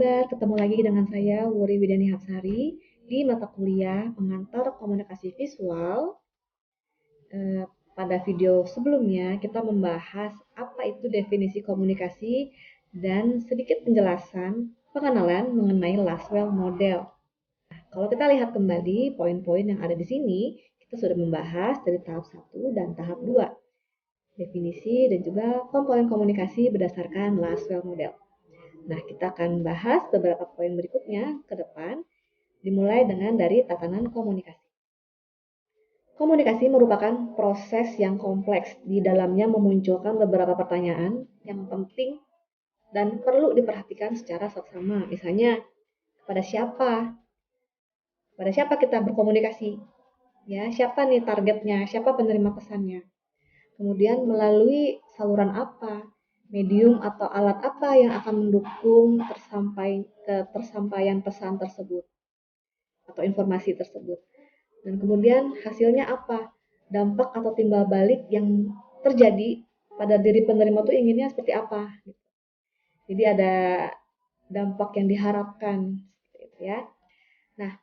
pendengar, ketemu lagi dengan saya Wuri Widani Hapsari di mata kuliah Pengantar Komunikasi Visual. Pada video sebelumnya kita membahas apa itu definisi komunikasi dan sedikit penjelasan pengenalan mengenai Laswell Model. Nah, kalau kita lihat kembali poin-poin yang ada di sini, kita sudah membahas dari tahap 1 dan tahap 2. Definisi dan juga komponen komunikasi berdasarkan Laswell Model. Nah, kita akan bahas beberapa poin berikutnya ke depan, dimulai dengan dari tatanan komunikasi. Komunikasi merupakan proses yang kompleks, di dalamnya memunculkan beberapa pertanyaan yang penting dan perlu diperhatikan secara seksama. Misalnya, kepada siapa? Pada siapa kita berkomunikasi? Ya, siapa nih targetnya? Siapa penerima pesannya? Kemudian melalui saluran apa? Medium atau alat apa yang akan mendukung tersampaian pesan tersebut atau informasi tersebut. Dan kemudian hasilnya apa? Dampak atau timbal balik yang terjadi pada diri penerima itu inginnya seperti apa? Jadi ada dampak yang diharapkan, ya. Nah,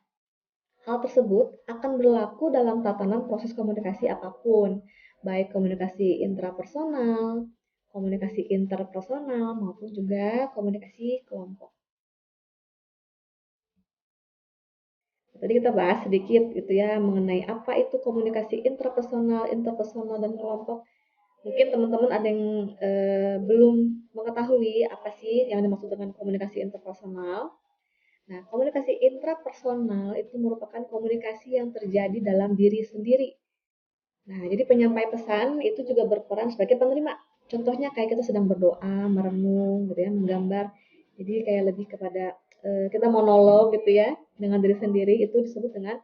hal tersebut akan berlaku dalam tatanan proses komunikasi apapun, baik komunikasi intrapersonal, komunikasi interpersonal, maupun juga komunikasi kelompok. Tadi kita bahas sedikit gitu ya mengenai apa itu komunikasi intrapersonal, interpersonal, dan kelompok. Mungkin teman-teman ada yang belum mengetahui apa sih yang dimaksud dengan komunikasi interpersonal. Nah, komunikasi intrapersonal itu merupakan komunikasi yang terjadi dalam diri sendiri. Nah, jadi penyampai pesan itu juga berperan sebagai penerima. Contohnya kayak kita sedang berdoa, merenung, gitu ya, menggambar. Jadi kayak lebih kepada kita monolog gitu ya dengan diri sendiri, itu disebut dengan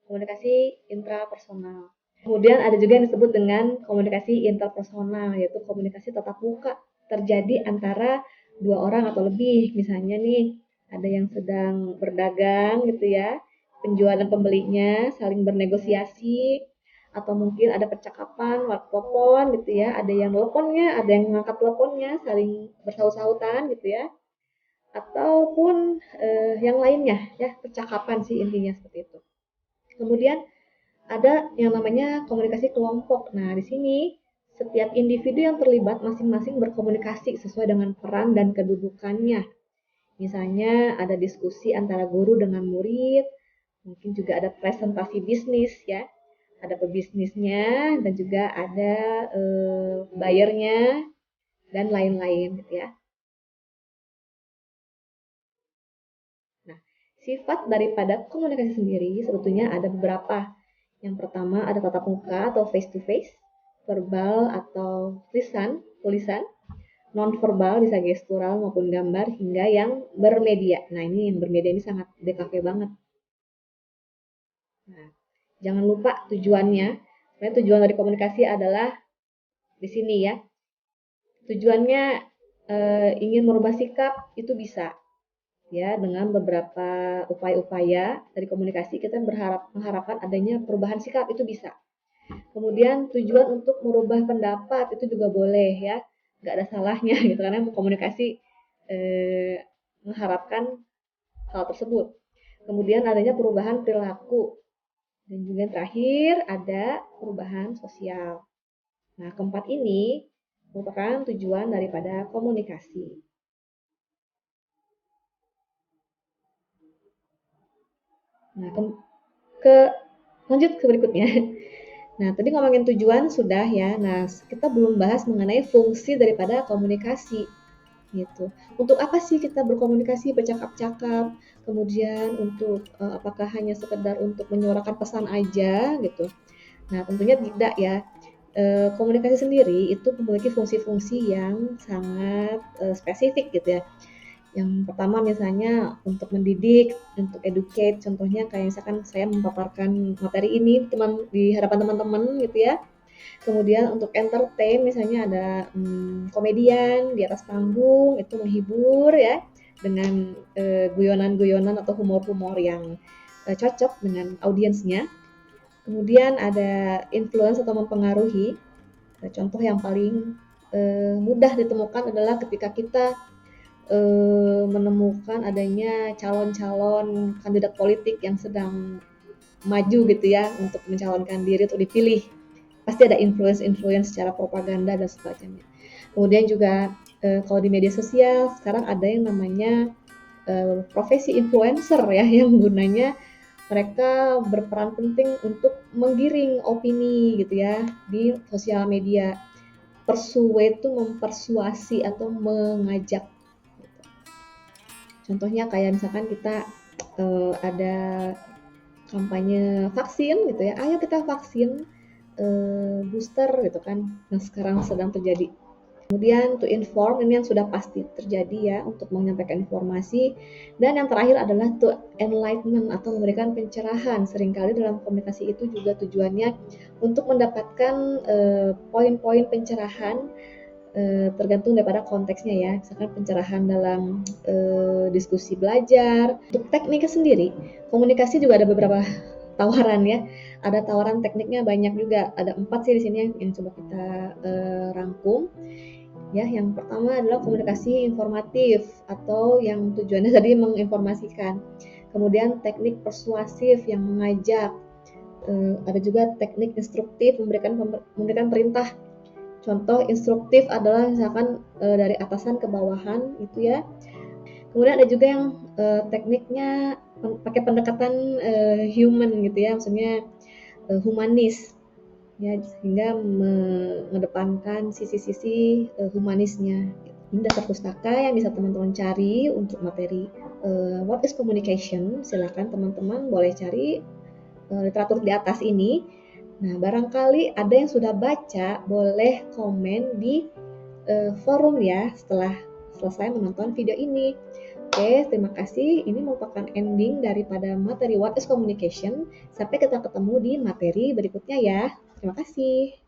komunikasi intrapersonal. Kemudian ada juga yang disebut dengan komunikasi interpersonal, yaitu komunikasi tatap muka terjadi antara dua orang atau lebih. Misalnya nih, ada yang sedang berdagang gitu ya, penjual dan pembelinya saling bernegosiasi, atau mungkin ada percakapan lewat telepon gitu ya, ada yang teleponnya, ada yang mengangkat teleponnya, saling bersaut-sautan gitu ya, ataupun yang lainnya ya, percakapan sih intinya seperti itu. Kemudian ada yang namanya komunikasi kelompok. Nah, di sini setiap individu yang terlibat masing-masing berkomunikasi sesuai dengan peran dan kedudukannya. Misalnya ada diskusi antara guru dengan murid, mungkin juga ada presentasi bisnis ya, ada pebisnisnya dan juga ada buyernya dan lain-lain gitu ya. Nah, sifat daripada komunikasi sendiri sebetulnya ada beberapa. Yang pertama ada tatap muka atau face to face, verbal atau tulisan, non-verbal bisa gestural maupun gambar, hingga yang bermedia. Nah, ini yang bermedia ini sangat DKV banget. Nah, jangan lupa tujuannya. Sebenarnya tujuan dari komunikasi adalah di sini ya. Tujuannya ingin merubah sikap itu bisa ya dengan beberapa upaya-upaya dari komunikasi kita mengharapkan adanya perubahan sikap itu bisa. Kemudian tujuan untuk merubah pendapat itu juga boleh ya, nggak ada salahnya gitu karena komunikasi mengharapkan hal tersebut. Kemudian adanya perubahan perilaku dan juga yang terakhir ada perubahan sosial. Nah, keempat ini merupakan tujuan daripada komunikasi. Nah, lanjut ke berikutnya. Nah, tadi ngomongin tujuan sudah ya. Nah, kita belum bahas mengenai fungsi daripada komunikasi gitu. Untuk apa sih kita berkomunikasi, bercakap-cakap? Kemudian untuk apakah hanya sekedar untuk menyuarakan pesan aja gitu? Nah, tentunya tidak ya. Komunikasi sendiri itu memiliki fungsi-fungsi yang sangat spesifik gitu ya. Yang pertama misalnya untuk mendidik, untuk educate, contohnya kayak misalkan saya memaparkan materi ini di hadapan teman-teman gitu ya. Kemudian untuk entertain misalnya ada komedian di atas panggung itu menghibur ya dengan guyonan-guyonan atau humor-humor yang cocok dengan audiensnya. Kemudian ada influence atau mempengaruhi. Contoh yang paling mudah ditemukan adalah ketika kita menemukan adanya calon-calon kandidat politik yang sedang maju gitu ya untuk mencalonkan diri untuk dipilih. Pasti ada influence secara propaganda dan sebagainya. Kemudian juga kalau di media sosial sekarang ada yang namanya profesi influencer ya yang gunanya mereka berperan penting untuk menggiring opini gitu ya di sosial media. Persuade itu mempersuasi atau mengajak. Contohnya kayak misalkan kita ada kampanye vaksin gitu ya, ayo kita vaksin booster gitu kan, yang sekarang sedang terjadi. Kemudian to inform, ini yang sudah pasti terjadi ya untuk menyampaikan informasi. Dan yang terakhir adalah to enlightenment atau memberikan pencerahan. Seringkali dalam komunikasi itu juga tujuannya untuk mendapatkan poin-poin pencerahan tergantung daripada konteksnya ya. Misalkan pencerahan dalam diskusi belajar. Untuk tekniknya sendiri, komunikasi juga ada beberapa tawaran ya. Ada tawaran tekniknya banyak juga. Ada 4 sih di sini yang coba kita rangkum. Ya, yang pertama adalah komunikasi informatif atau yang tujuannya tadi menginformasikan. Kemudian teknik persuasif yang mengajak. Ada juga teknik instruktif memberikan perintah. Contoh instruktif adalah misalkan dari atasan ke bawahan itu ya. Kemudian ada juga yang tekniknya pakai pendekatan human gitu ya, maksudnya humanis ya, sehingga mengedepankan sisi-sisi humanisnya. Ini daftar pustaka yang bisa teman-teman cari untuk materi what is communication. Silakan teman-teman boleh cari literatur di atas ini. Nah, barangkali ada yang sudah baca, boleh komen di forum ya setelah selesai menonton video ini. Oke, terima kasih. Ini merupakan ending daripada materi What is Communication. Sampai kita ketemu di materi berikutnya ya. Terima kasih.